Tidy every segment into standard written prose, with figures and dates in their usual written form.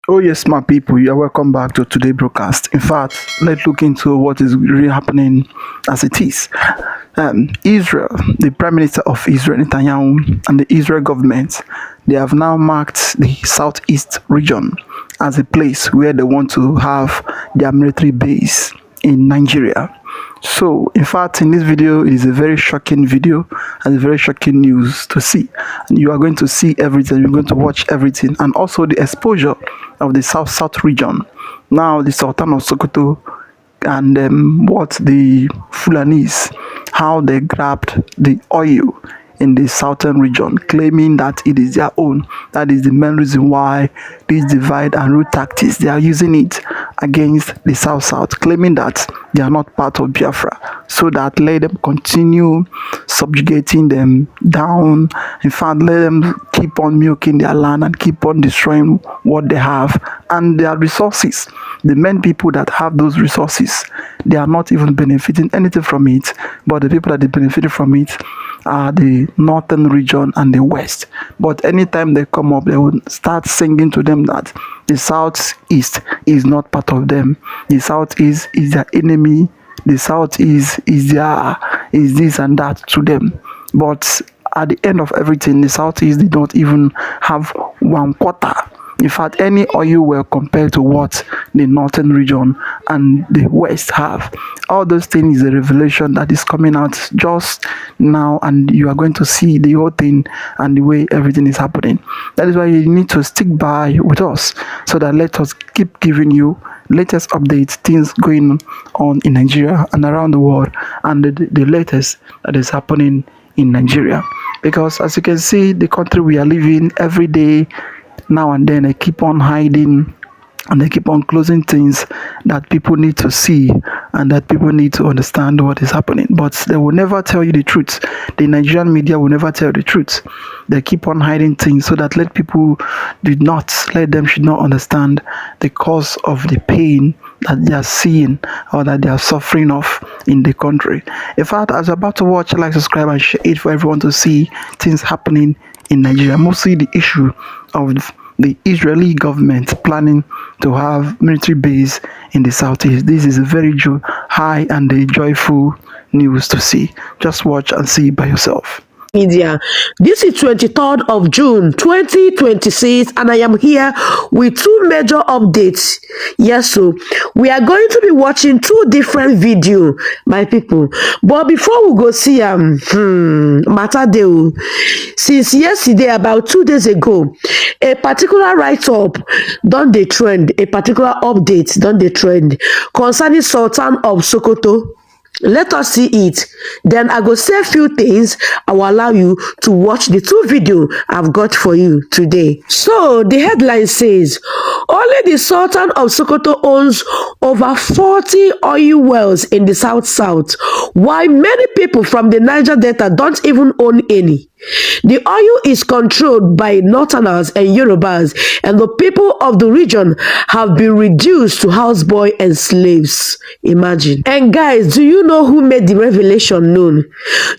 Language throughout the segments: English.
Oh yes, my people, you are welcome back to today's broadcast. In fact, let's look into what is really happening as it is. Israel, the Prime Minister of Israel, Netanyahu, and the Israel government, they have now marked the southeast region as a place where they want to have their military base in Nigeria. So, in fact, in this video, it is a very shocking video and very shocking news to see. And you are going to see everything, you're going to watch everything, and also the exposure of the south region. Now, the Sultan of Sokoto and what the Fulanis, how they grabbed the oil in the southern region, claiming that it is their own. That is the main reason why this divide and rule tactics, they are using it against the south, claiming that they are not part of Biafra, so that let them continue subjugating them down. In fact, let them keep on milking their land and keep on destroying what they have and their resources. The main people that have those resources, they are not even benefiting anything from it, but the people that they benefited from it are the northern region and the west. But anytime they come up, they will start singing to them that the southeast is not part of them. The southeast is their enemy. The southeast is this and that to them. But at the end of everything, the southeast did not even have 1/4. In fact, any oil well compared to what the northern region and the west have. All those things is a revelation that is coming out just now, and you are going to see the whole thing and the way everything is happening. That is why you need to stick by with us, so that let us keep giving you latest updates, things going on in Nigeria and around the world, and the latest that is happening in Nigeria. Because as you can see, the country we are living every day, now and then, they keep on hiding and they keep on closing things that people need to see and that people need to understand what is happening. But they will never tell you the truth. The Nigerian media will never tell the truth. They keep on hiding things so that let them should not understand the cause of the pain that they are seeing or that they are suffering of in the country. In fact, as you're about to watch, like, subscribe, and share it for everyone to see things happening in Nigeria. Mostly the issue of the Israeli government planning to have military base in the southeast. This is a very high and a joyful news to see. Just watch and see by yourself. Media. This is 23rd of June 2026, and I am here with two major updates. Yes, so we are going to be watching two different videos, my people. But before we go see matter deal, since yesterday, about 2 days ago, a particular write-up done the trend, a particular update done the trend concerning Sultan of Sokoto. Let us see it. Then I go say a few things. I will allow you to watch the two videos I've got for you today. So the headline says, only the Sultan of Sokoto owns over 40 oil wells in the south, while many people from the Niger Delta don't even own any. The oil is controlled by Northerners and Yorubas, and the people of the region have been reduced to houseboy and slaves. Imagine. And guys, do you know who made the revelation known?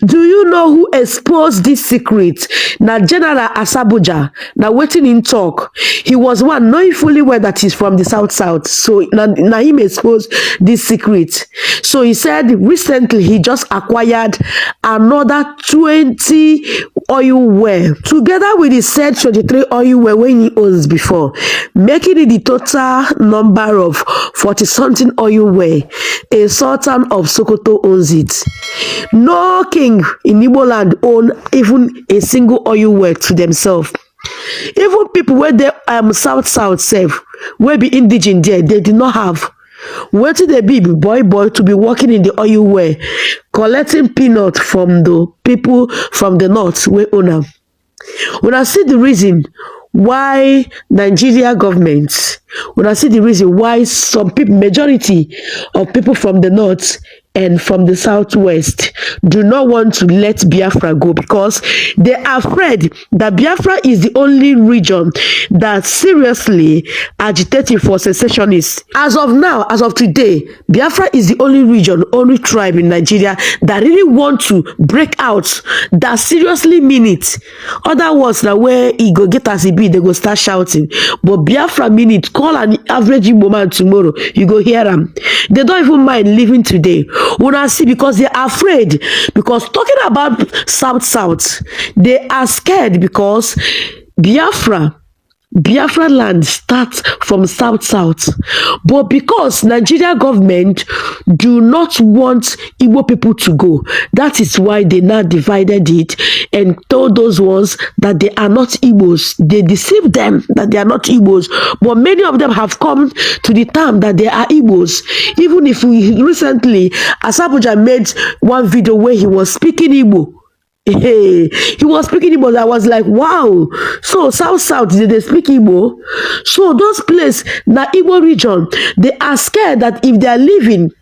Do you know who exposed this secret? Now General Asabuja, now waiting in talk. He was one knowing fully well that he's from the south. So now him exposed this secret. So he said recently he just acquired another 20 oil well, together with the said 23 oil well when he owns before, making it the total number of 40-something oil well. A Sultan of Sokoto owns it. No king in Igbo land own even a single oil well to themselves. Even people where they south safe, where be indigenous there, they do not have. Where to they be boy to be working in the oil well, collecting peanuts from the people from the north where own them. When I see the reason why Nigeria government, when I see the reason why some people, majority of people from the north and from the southwest do not want to let Biafra go because they are afraid that Biafra is the only region that seriously agitating for secessionists. As of now, as of today, Biafra is the only region, only tribe in Nigeria that really want to break out, that seriously mean it. Other words, now where he go get as he be, they go start shouting. But Biafra mean it. Call an average woman tomorrow, you go hear them. They don't even mind living today. When I see, because they are afraid. Because talking about South, they are scared because Biafra land starts from south, but because Nigeria government do not want Igbo people to go, that is why they now divided it and told those ones that they are not Igbos. They deceived them that they are not Igbos, but many of them have come to the term that they are Igbos. Even if we recently, Asabuja made one video where he was speaking Igbo. Hey, he was speaking Igbo. I was like, wow. So south, did they speak Igbo? So those places, the Igbo region, they are scared that if they are leaving,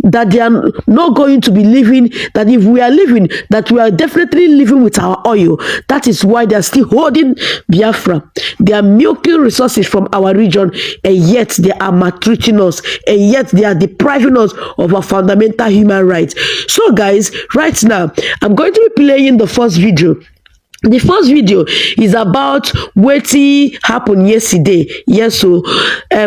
that they are not going to be living, that if we are living, that we are definitely living with our oil. That is why they are still holding Biafra. They are milking resources from our region, and yet they are maltreating us, and yet they are depriving us of our fundamental human rights. So guys, right now, I'm going to be playing the first video. The first video is about what happened yesterday. Yes, so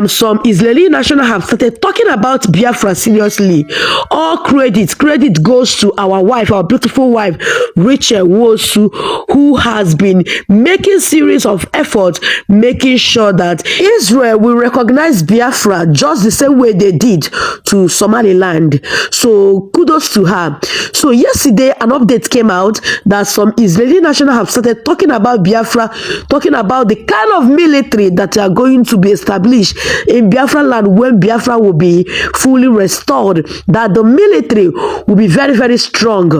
some Israeli nationals have started talking about Biafra seriously. All credit goes to our wife, our beautiful wife, Rachel Wosu, who has been making series of efforts, making sure that Israel will recognize Biafra just the same way they did to Somaliland. So kudos to her. So yesterday, an update came out that some Israeli nationals have started talking about Biafra, talking about the kind of military that are going to be established in Biafra land when Biafra will be fully restored, that the military will be very, very strong,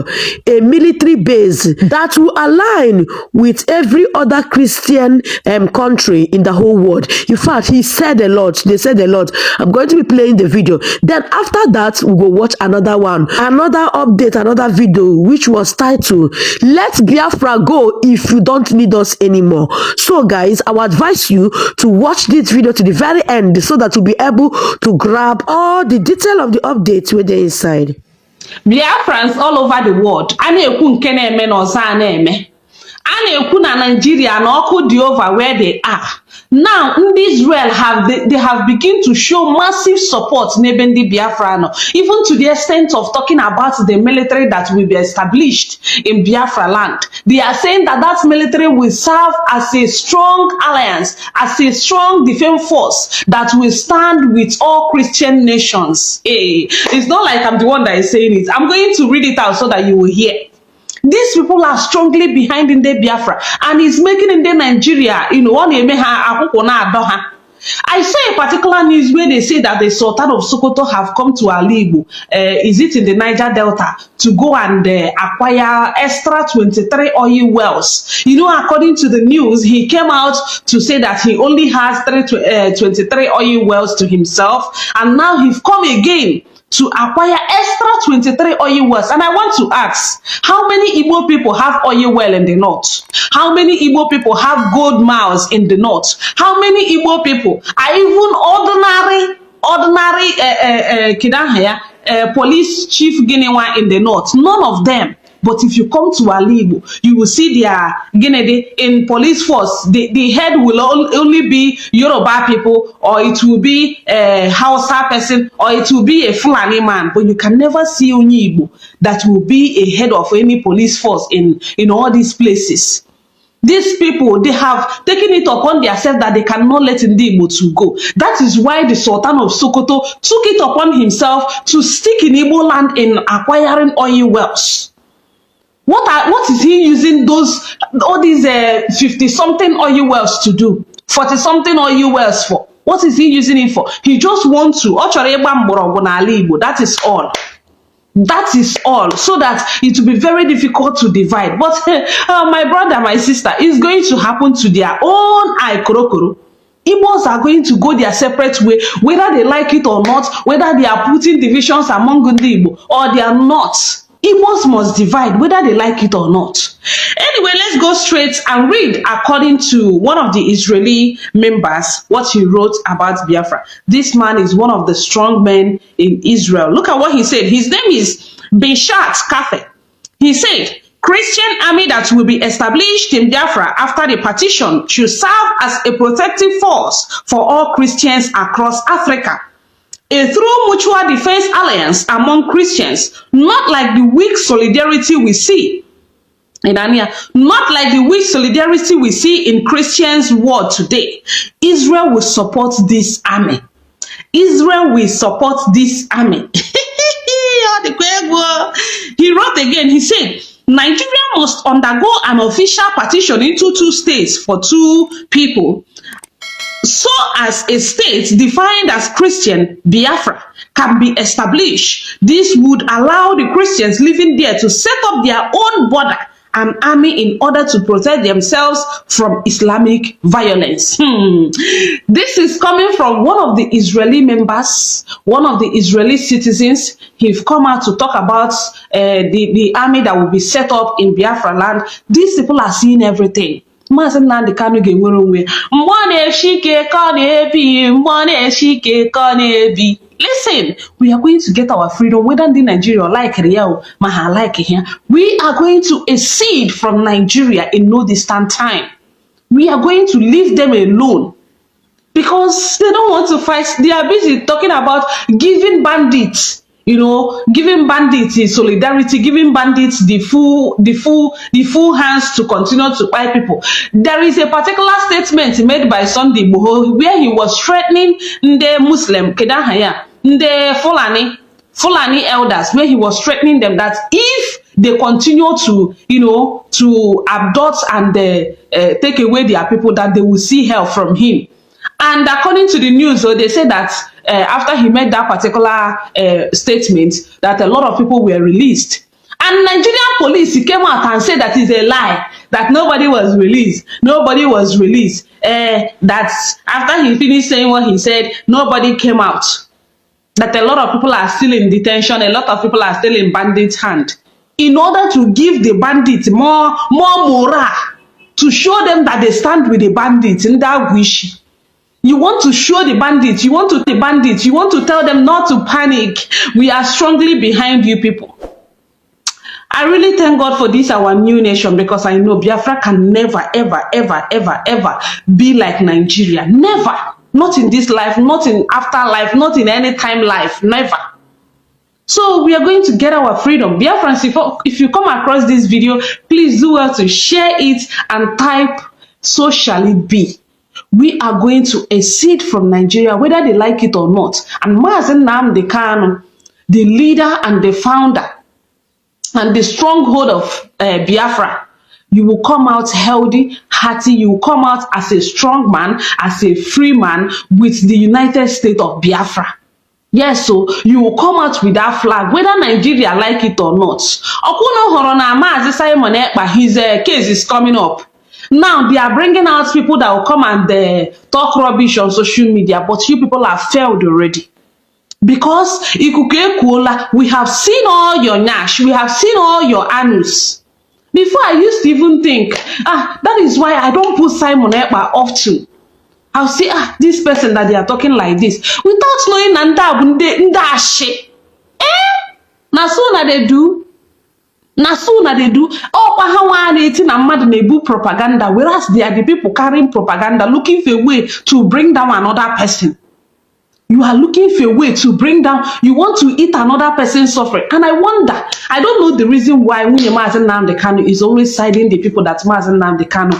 a military base that will align with every other Christian country in the whole world. In fact, he said a lot, they said a lot. I'm going to be playing the video. Then after that, we will watch another one, another update, another video, which was titled, "Let Biafra Go If You Don't Need Us Anymore." So guys, I would advise you to watch this video to the very end so that you'll be able to grab all the detail of the updates with the inside. Biafrans all over the world, a na-ekwu nke na-eme na ọzọ a na-eme. A na-ekwu na Nigeria na ọkụ dị over where they are. Now, Israel they have begun to show massive support n'ebe ndị Biafra nọ, even to the extent of talking about the military that will be established in Biafra land. They are saying that that military will serve as a strong alliance, as a strong defense force that will stand with all Christian nations. Hey, it's not like I'm the one that is saying it. I'm going to read it out so that you will hear. These people are strongly behind in the Biafra, and it's making in the Nigeria, I saw a particular news where they say that the Sultan of Sokoto have come to Alibu, is it in the Niger Delta, to go and acquire extra 23 oil wells. You know, according to the news, he came out to say that he only has 23 oil wells to himself, and now he's come again to acquire extra 23 oil wells. And I want to ask, how many Igbo people have oil well in the north? How many Igbo people have gold mines in the north? How many Igbo people are even ordinary police chief Guinean in the north? None of them. But if you come to Alibu, you will see their in police force. The head will only be Yoruba people, or it will be a Hausa person, or it will be a Fulani man. But you can never see Onyibo that will be a head of any police force in all these places. These people, they have taken it upon themselves that they cannot let Igbo to go. That is why the Sultan of Sokoto took it upon himself to stick in Igbo land in acquiring oil wells. What is he using all these 50-something oil wells to do? 40-something oil wells for? What is he using it for? He just wants to. That is all. That is all. So that it will be very difficult to divide. But my brother, my sister, it's going to happen to their own eye, korokoro. Igbos are going to go their separate way, whether they like it or not, whether they are putting divisions among the Igbo or they are not. Igbos must divide, whether they like it or not. Anyway, let's go straight and read according to one of the Israeli members what he wrote about Biafra. This man is one of the strong men in Israel. Look at what he said. His name is Bishat Kathe. He said, Christian army that will be established in Biafra after the partition should serve as a protective force for all Christians across Africa. A true mutual defense alliance among Christians, not like the weak solidarity we see in Ania, not like the weak solidarity we see in Christians' war today. Israel will support this army. Israel will support this army. He wrote again, he said, Nigeria must undergo an official partition into two states for two people, so as a state defined as Christian, Biafra, can be established. This would allow the Christians living there to set up their own border and army in order to protect themselves from Islamic violence. This is coming from one of the Israeli members, one of the Israeli citizens. He've come out to talk about the army that will be set up in Biafra land. These people are seeing everything. Listen, we are going to get our freedom, whether in Nigeria or like Real, Maha like here. We are going to accede from Nigeria in no distant time. We are going to leave them alone because they don't want to fight. They are busy talking about giving bandits, giving bandits in solidarity, giving bandits the full hands to continue to fight people. There is a particular statement made by Sunday Igboho where he was threatening the Muslim Kedahaya, the Fulani elders, where he was threatening them that if they continue to abduct and take away their people, that they will see hell from him. And according to the news, they say that after he made that particular statement, that a lot of people were released. And Nigerian police came out and said that is a lie, that nobody was released. Nobody was released. That after he finished saying what he said, nobody came out. That a lot of people are still in detention, a lot of people are still in bandits' hand. In order to give the bandits more morale, to show them that they stand with the bandits in that wish. You want to show the bandits, you want to tell them not to panic. We are strongly behind you people. I really thank God for this, our new nation, because I know Biafra can never, ever, ever, ever, ever be like Nigeria. Never. Not in this life, not in afterlife, not in any time life. Never. So we are going to get our freedom. Biafrans, if you come across this video, please do well to share it and type, so shall it be. We are going to accede from Nigeria, whether they like it or not. And Mazen Nnamdi Kanu, the leader and the founder and the stronghold of Biafra, you will come out healthy, hearty. You will come out as a strong man, as a free man with the United States of Biafra. Yes, so you will come out with that flag, whether Nigeria like it or not. Okuno Horona Mazi Simon Ekpa, his case is coming up. Now they are bringing out people that will come and talk rubbish on social media, but you people have failed already. Because we have seen all your nash, we have seen all your anus. Before I used to even think, that is why I don't put Simon Ekpa often. I'll say, this person that they are talking like this, without knowing ndashi. Na so they do. Propaganda, whereas they are the people carrying propaganda, looking for a way to bring down another person. You are looking for a way to bring down, you want to eat another person's suffering. And I wonder, I don't know the reason why Mazen Nnamdi Kanu is always siding the people that Mazen Nnamdi Kanu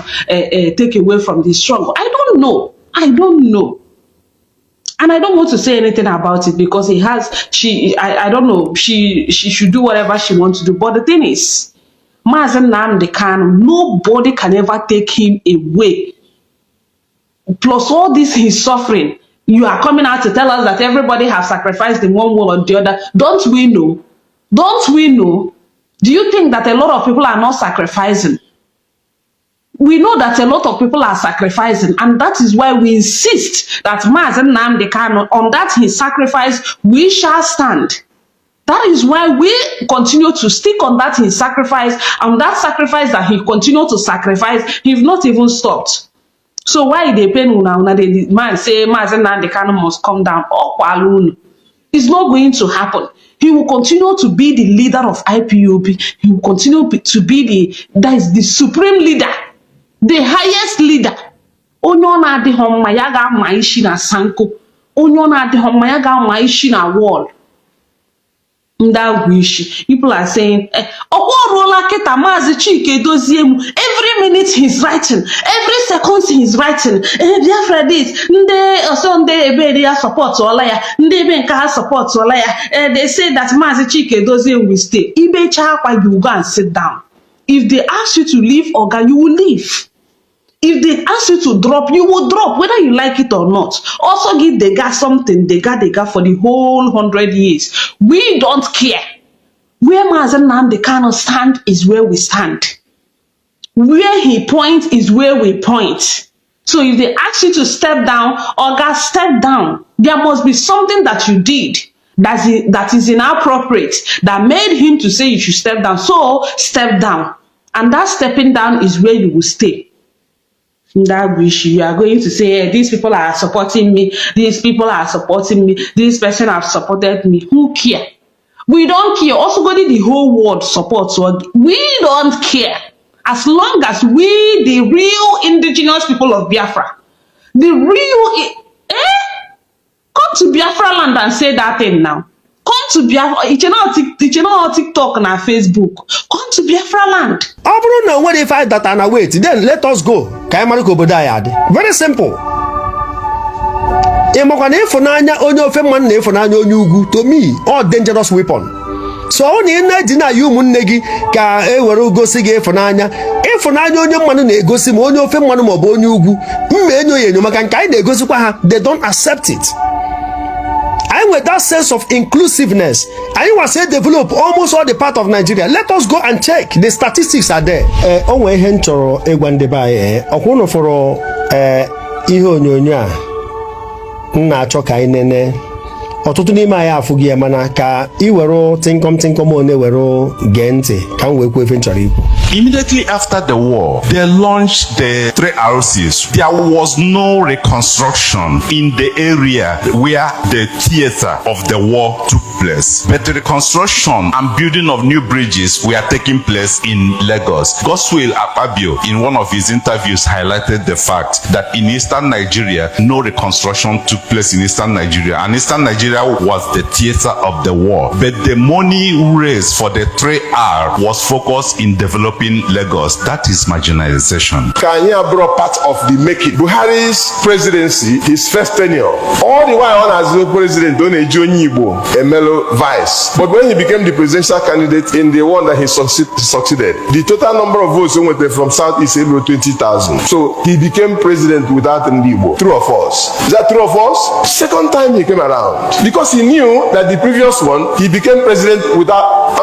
take away from the struggle. I don't know. And I don't want to say anything about it because I don't know, she should do whatever she wants to do. But the thing is, Mazen Nnamdi Kanu, nobody can ever take him away. Plus all this he's suffering, you are coming out to tell us that everybody have sacrificed in one way or the other. Don't we know? Do you think that a lot of people are not sacrificing? We know that a lot of people are sacrificing, and that is why we insist that Mazen Nnamdi Kanu, on that his sacrifice, we shall stand. That is why we continue to stick on that his sacrifice, and that sacrifice that he continued to sacrifice, he's not even stopped. So why they pain una the man say Mazen Nnamdi Kanu must come down? It's not going to happen. He will continue to be the leader of IPOB. He will continue to be the supreme leader, the highest leader. Onye na-adịghị mma ya ga-ama isi na sanko. Onye na-adịghị mma ya ga-ama isi na wall. People are saying, every minute he's writing, every second he's writing, Biafra this, Sunday support support they say that Mazi Chike Dozie will stay. You go and sit down. If they ask you to leave, Oga, you will leave. If they ask you to drop, you will drop, whether you like it or not. Also give the guy something, the guy for the whole 100 years. We don't care. Where Mazen Nnamdi Kanu stand is where we stand. Where he points is where we point. So if they ask you to step down, Oga, step down. There must be something that you did that is inappropriate, that made him to say you should step down. So step down. And that stepping down is where you will stay. That wish you are going to say, hey, these people are supporting me, these people are supporting me, this person have supported me. Who care? We don't care. Also, God, the whole world supports. So we don't care. As long as we, the real indigenous people of Biafra, the real, come to Biafra land and say that thing now. Come to Biafra, it's not TikTok and Facebook. Come to Biafra land. When they fight that and wait, then let us go. Very simple. To me, all dangerous weapon. So only deny you munegi ka ewere gosi ge fonanya ifonanya onye mmanu na egosi ma onye ofe mmanu ma obo onye ugwu mmenyo yenyo maka nka ị na-egosi kwa ha, they don't accept it. And with that sense of inclusiveness, I was say develop almost all the part of Nigeria. Let us go and check. The statistics are there. Onwe ihe nchọrọ egwandeba ọkwụno fọrọ ihe onyonyo a na-achọ ka anyị nene ọtụtụ n'ime anyị afụghị ya mana ka iwero tinkom one wero gee ntị ka m wee kwuo efe nchọrọ ikwu. Immediately after the war, they launched the 3 RCs. There was no reconstruction in the area where the theater of the war took place. But the reconstruction and building of new bridges were taking place in Lagos. Godswill Akpabio, in one of his interviews, highlighted the fact that in eastern Nigeria, no reconstruction took place in eastern Nigeria. And eastern Nigeria was the theater of the war. But the money raised for the 3R was focused in developing Lagos. That is marginalization. Kenya brought part of the making. Buhari's presidency, his first tenure, all the while on as the president, Don Ejonyibo, a mellow vice. But when he became the presidential candidate in the one that he succeeded, the total number of votes went from Southeast April 20,000. So he became president without Ndibo. True of us. Is that true of us? Second time he came around. Because he knew that the previous one, he became president without,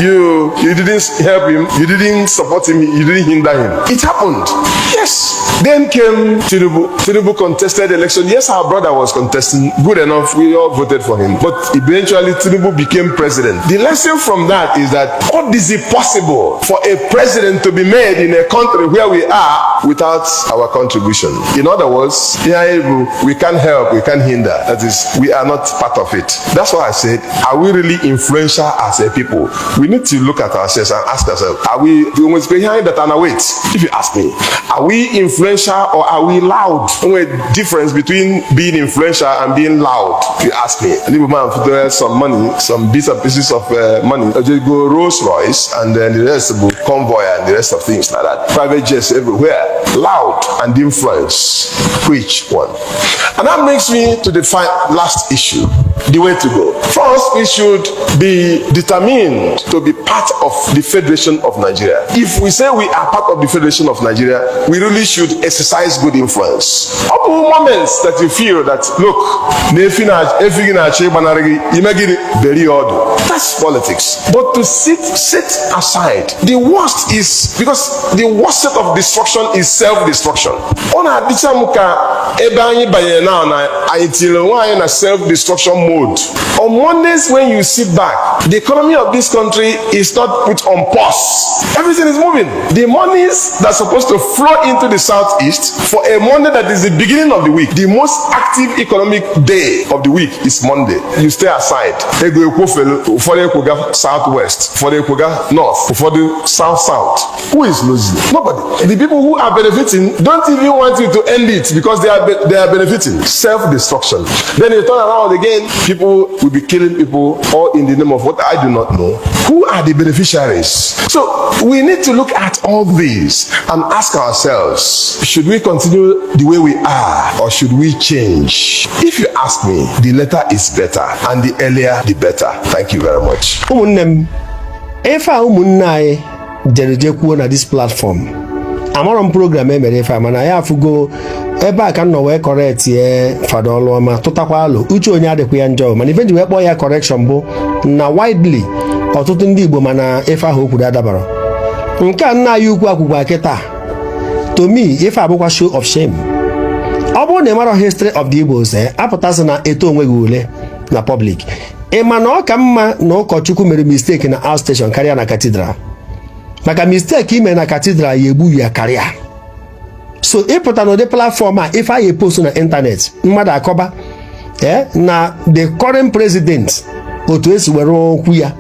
you didn't help him, you didn't support him, you didn't hinder him. It happened. Yes. Then came Tinubu. Tinubu contested election. Yes, our brother was contesting. Good enough. We all voted for him. But eventually Tinubu became president. The lesson from that is that what is it possible for a president to be made in a country where we are without our contribution? In other words, we can't help, we can't hinder. That is, we are not part of it. That's why I said, are we really influential as a people? We need to look at ourselves and ask ourselves, are we behind that and wait? If you ask me, are we influential or are we loud? Only difference between being influential and being loud. If you ask me, a little man for some money, some bits and pieces of money, I just go Rolls Royce and then the rest will convoy and the rest of things like that. Private jets everywhere, loud and influence, preach one. And that brings me to the last issue. the way to go. First, we should be determined to be part of the Federation of Nigeria. If we say we are part of the Federation of Nigeria, we really should exercise good influence. Up to moments that you feel that, look, that's politics. But to sit aside, the worst is, because the worst set of destruction is self-destruction. Self-destruction mode. On Mondays, when you sit back, the economy of this country is not put on pause. Everything is moving. The monies that are supposed to flow into the southeast for a Monday that is the beginning of the week, the most active economic day of the week is Monday. You stay aside. For the southwest, for the north, for the south. Who is losing? Nobody. The people who are benefiting don't even want you to end it because they are benefiting. Self-destruction. Then you turn around again, people will be killing people all in the name of what I do not know. Who are the beneficiaries? So we need to look at all these and ask ourselves, should we continue the way we are or should we change? If you ask me, the latter is better and the earlier the better. Thank you very much. Na this platform amarom program emere ife mana ya afugo ebe a ka nọ wee correct ye Fada Oluoma tụtakwa alo uche onye adịkwa ya njọ mana ife ji wee kpọọ ya correction bụ na widely ọtụtụ ndị Igbo mana ife ahụ okwuru adabara nke a nna ya ukwu akwụkwọ akịta to me ife abụkwa show of shame. Ọ bụrụ na ị mara history of the Igbos apụtasị na eto onwe gị ule na public ịma na ọ ka mma na ụkọchukwu mere mistake na outstation karịa na cathedral. Maka mistake ime na cathedral ya egbu ya karịa. So ịpụta na the platform a ife anyị post na internet mmadụ akọba na the current president otu esi were okwu ya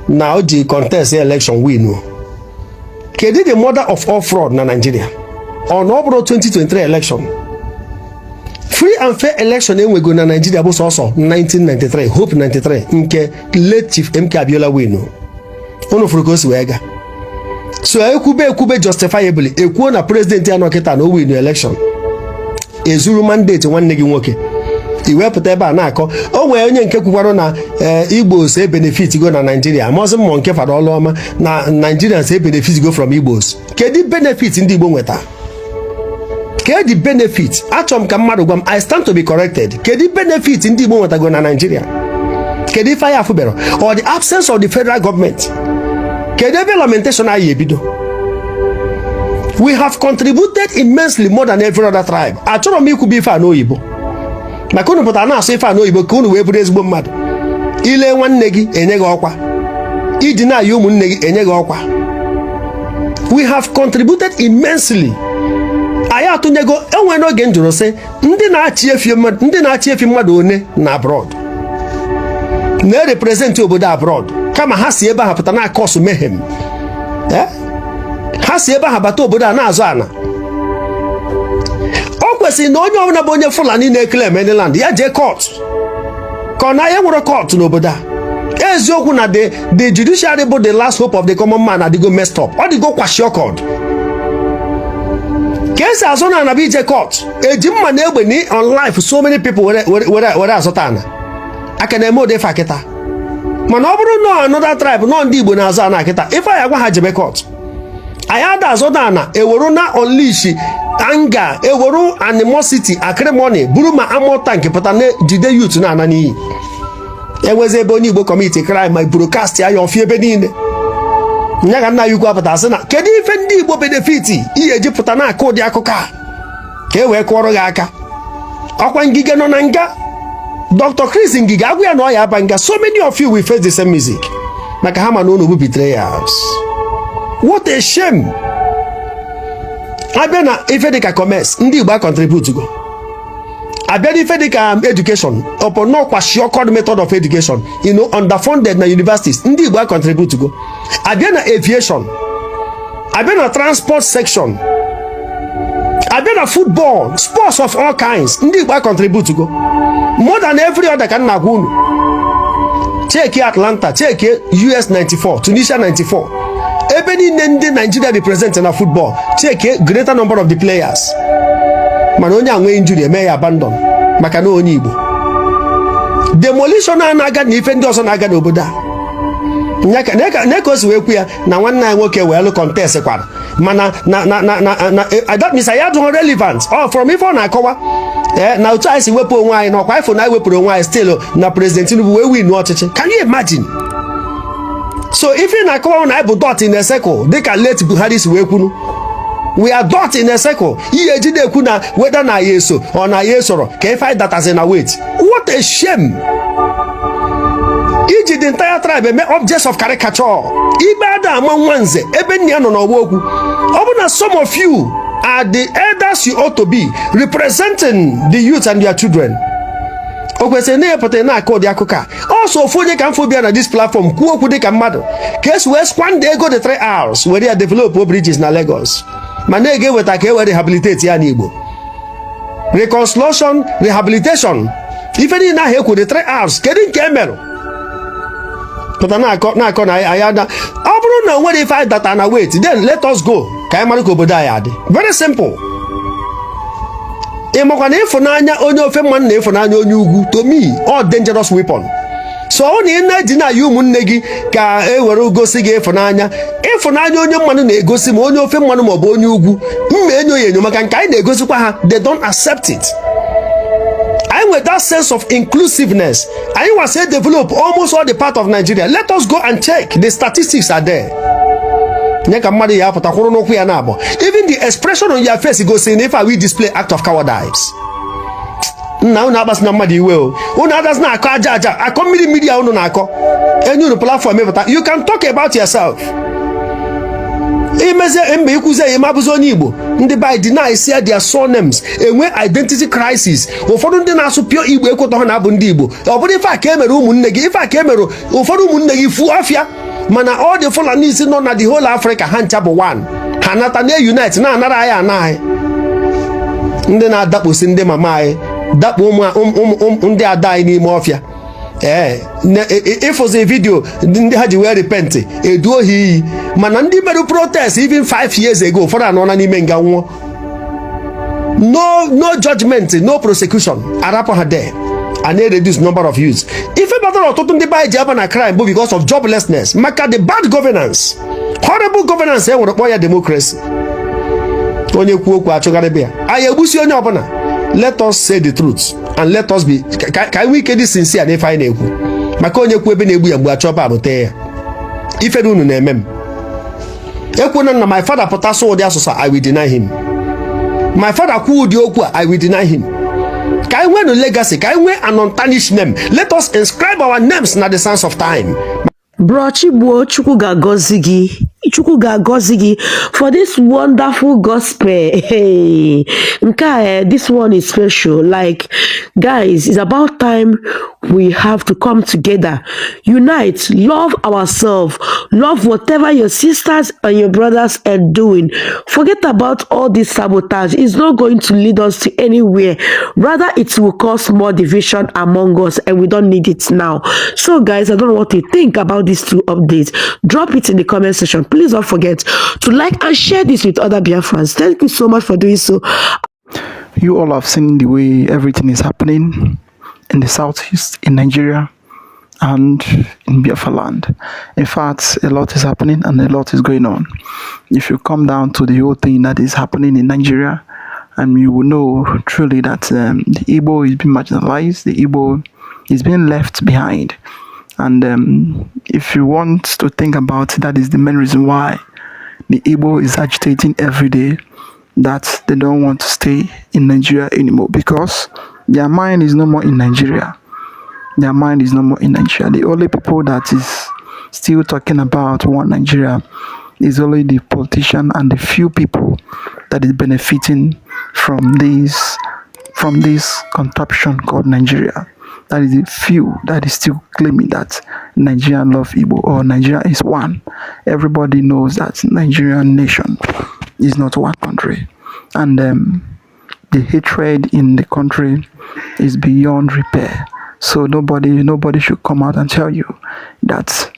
na o ji contest election win. Kedu the mother of all fraud na Nigeria? Ọ na ọ bụrụ 2023 election. Free and fair election enwego na Nigeria bụ sọsọ 1993 Hope 93 nke late Chief MK Abiola win. Unu furu ka o si wee ga. So ekwube justifiably ekwuo na president ya nọkịta na o win election ezuru mandate nwanne gị nwoke iwepụta ebe a na-akọ o nwere onye nke kwukwara na Igbos benefit go na Nigeria amazi mmụọ nke Fada Oluoma na Nigerians benefit go from Igbos. Kedu benefit ndị Igbo nweta? Kedu benefit? Achọm ka mmadụ gwa m, I stand to be corrected. Kedu benefit ndị Igbo nweta go na Nigeria? Kedu ife ya afụbero or the absence of the federal government? Kedebe lamentation ayi ebido. We have contributed immensely more than every other tribe. Achọrọ m ikwu bụ ife a n'oyibo. Maka unu pụtara na-asụ ife a n'oyibo ka unu wee bụrụ ezigbo mmadụ. Ile nwanne gị enye gị ọkwa. Iji na-ayị ụmụnne gị enye gị ọkwa. We have contributed immensely. Anyị atụnyego enwe n'oge njụrụ sị ndị na-achị efi mmadụ one na abroad. Na-represent obodo abroad. Kama ha si ebe ha pụta na akọsụ mehem. Ha si ebe ha bata obodo a na-azụ ana. O kwesịrị na onye ọbụla bụ onye Fulani na-ekele Mainland ya jee court. Ka ọ na ya nwere court n'obodo a. Eziokwu na the judiciary bụ the last hope of the common man adịgo messed up. Ọ dịgo kwashi ọkọd. Ka esi azụ na anabịa ije court. Eji mma na egbe ni on life so many people were azụta ana. Aka na-eme ode fa kịta. Mana ọ bụrụ na another tribe nọ ndị Igbo na-azụ ana kịta ife anyị agwa ha jebe court. Anyị ada azụ ana eweru na unleash anger, eweru animosity, acrimony, buru ma ammo tank pụta na jide youth na ana n'iyi. Enweze ebe onye Igbo committee crime ma broadcast ya ofie ebe niile. Nya ga nna ya ukwu apụta sị na kedu ife ndị Igbo benefit ihe eji pụta na akụ dị akụkọ a ka e wee kụọrọ gị aka. Ọkwa ngige nọ na nga Dr. Chris Ngige agwụ ya na ọ ya abanga. So many of you will face the same music. Maka ha ma na unu bụ betrayers. What a shame. Abịa na ife dịka commerce ndị Igbo contribute go. Abịa na ife dịka education upon no kwashiọkọd method of education, underfunded na universities ndị Igbo contribute go. Abịa na aviation. Abịa na transport section. Abịa na football, sports of all kinds ndị Igbo contribute go. More than every other can na gunu. Check Atlanta, check US 94, Tunisia 94. Ebe niile ndị Nigeria represent na football, check greater number of the players. Mana onye anwe injury eme ya abandon maka na onye Igbo. demolition na-aga na ife ndị ọzọ na-aga n'obodo a neka o si wee kwu ya na nwanne anyị nwoke wee lụ contest kwara mana that means anyị adụghị relevant from ife ọ na-akọwa na otu anyị si wepụ onwe anyị na ọkwa ifo na anyị wepụrụ onwe anyị still na President Tinubu wee win ọchịchị. Can you imagine? So ife na-akọwa na anyị bụ dot in a circle dịka late Buhari si wee kwunu, we are dot in a circle. Ihe ejide ekwu na whether na ya eso ọ na ya esoro ka ife anyị datazi na wait. What a shame! Iji the entire tribe eme objects of caricature. Ibe ada ama nwanze ebe nne ya nọ n'ọgba okwu. Ọ bụ na some of you are the elders you ought to be, representing the youth and their children. O kwesịrị na-epụta na-akọ ụdị akụkọ a. Also ofu onye ka mfo bịa na this platform kwuo okwu dị ka mmadụ ka esi wee squander ego the 3 hours were ya develop bridges na Lagos ma na-ege eweta ka e wee rehabilitate ya n'Igbo. Reconciliation, rehabilitation, ife niile ahụ ekwu the 3 hours kedu nke emerụ pụta na-akọ na ya na ọ bụrụ na o nwere ife anyị data na wait, then let us go ka anyị mara ka obodo anyị adị. Very simple. Ị makwa na ịfụnanya onye ofe mmanụ na ịfụnanya onye ugwu, to me all dangerous weapon. So ọ na ị na-eji na ya ụmụnne gị ka e were gosi gị ịfụnanya onye mmanụ na-egosi ma onye ofe mmanụ ma ọ bụ onye ugwu mma enyo ya enyo maka nke anyị na-egosikwa ha, they don't accept it. I with that sense of inclusiveness, I was say develop almost all the part of Nigeria. Let us go and check. The statistics are there. Even the expression on your face goes in if I will display act of cowardice. Now nabas na madi will. Others na akaja. I come media on and you platform. You can talk about yourself. Ndị by deny say their surnames enwe identity crisis. Ụfọdụ ndị na-asụ pure Igbo ekwetọ ha na-abụ ndị Igbo. Ọ bụrụ ife aka emere ụmụnne gị, ife aka emere ụfọdụ ụmụnne gị fu afịa mana all the Fulanis nọ na the whole Africa ha ncha bụ one. Ha nata na unite na anara anyị anaghị. Ndị na-adakposi ndị mama anyị, dakpo ndị ada anyị n'ime ọfịa. If was a video ndị ha ji wee repent eduo ha iyi mana ndị mere protest even 5 years ago for anọ na n'ime nga nwụọ. No judgment, no prosecution. Arapọ ha there and they reduce number of youths. Ife batara ọtụtụ ndị ba ji aba na crime bụ because of joblessness maka the bad governance, horrible governance nwere kpọ ya democracy. Onye kwuo okwu achụgharị bịa anyị egbusi onye ọbụla. Let us say the truth and let us be can we be sincere na ife anyị na-ekwu maka onye kwu ebe na-egbu ya mgbe achọba abụta ya ife unu na-eme m ekwuna na my father pụta so ụdị asụsụ I will deny him. My father kwuo ụdị okwu I will deny him. Ka anyị nwee no legacy, ka anyị nwee an untarnished name. Let us inscribe our names na the sands of time. Bro Chigbo, Chukwu ga-agọzi gị for this wonderful gospel. Hey, this one is special. Like, guys, it's about time we have to come together, unite, love ourselves, love whatever your sisters and your brothers are doing. Forget about all this sabotage. It's not going to lead us to anywhere. Rather, it will cause more division among us, and we don't need it now. So, guys, I don't know what you think about these two updates. Drop it in the comment section. Please don't forget to like and share this with other Biafrans. Thank you so much for doing so. You all have seen the way everything is happening in the southeast, in Nigeria, and in Biafra land. In fact, a lot is happening and a lot is going on. If you come down to the whole thing that is happening in Nigeria, you will know truly that the Igbo is being marginalized, the Igbo is being left behind. And if you want to think about it, that is the main reason why the Igbo is agitating every day that they don't want to stay in Nigeria anymore, because their mind is no more in Nigeria. Their mind is no more in Nigeria. The only people that is still talking about one Nigeria is only the politician and the few people that is benefiting from this contraption called Nigeria. That is the few that is still claiming that Nigeria love Igbo or Nigeria is one. Everybody knows that Nigerian nation is not one country, and the hatred in the country is beyond repair. So nobody should come out and tell you that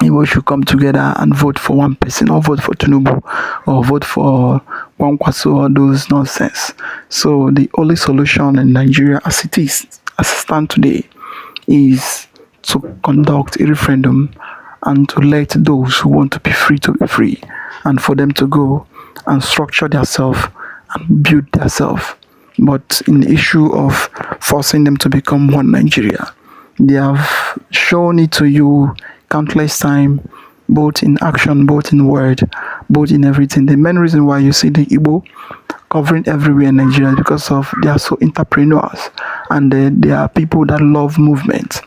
Igbo should come together and vote for one person, or vote for Tinubu, or vote for Kwankwaso, or those nonsense. So the only solution in Nigeria as it is as it stands today is to conduct a referendum and to let those who want to be free, and for them to go and structure themselves and build themselves. But in the issue of forcing them to become one Nigeria, they have shown it to you countless times, both in action, both in word, both in everything. The main reason why you see the Igbo covering everywhere in Nigeria is because of they are so entrepreneurs, and they are people that love movement.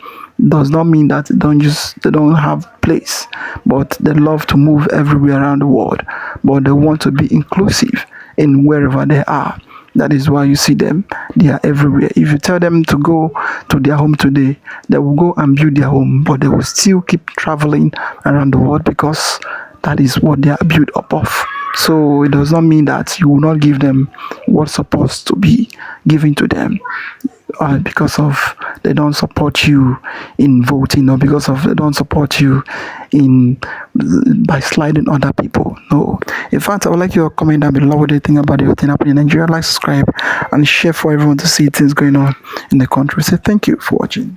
Does not mean that they don't have place, but they love to move everywhere around the world, but they want to be inclusive in wherever they are. That is why you see them, they are everywhere. If you tell them to go to their home today, they will go and build their home, but they will still keep traveling around the world because that is what they are built up of. So it does not mean that you will not give them what's supposed to be given to them. Because of they don't support you in voting, or because of they don't support you in by sliding other people. No. In fact, I would like your comment down below. What do you think about the thing happening in Nigeria? Like, subscribe, and share for everyone to see things going on in the country. So thank you for watching.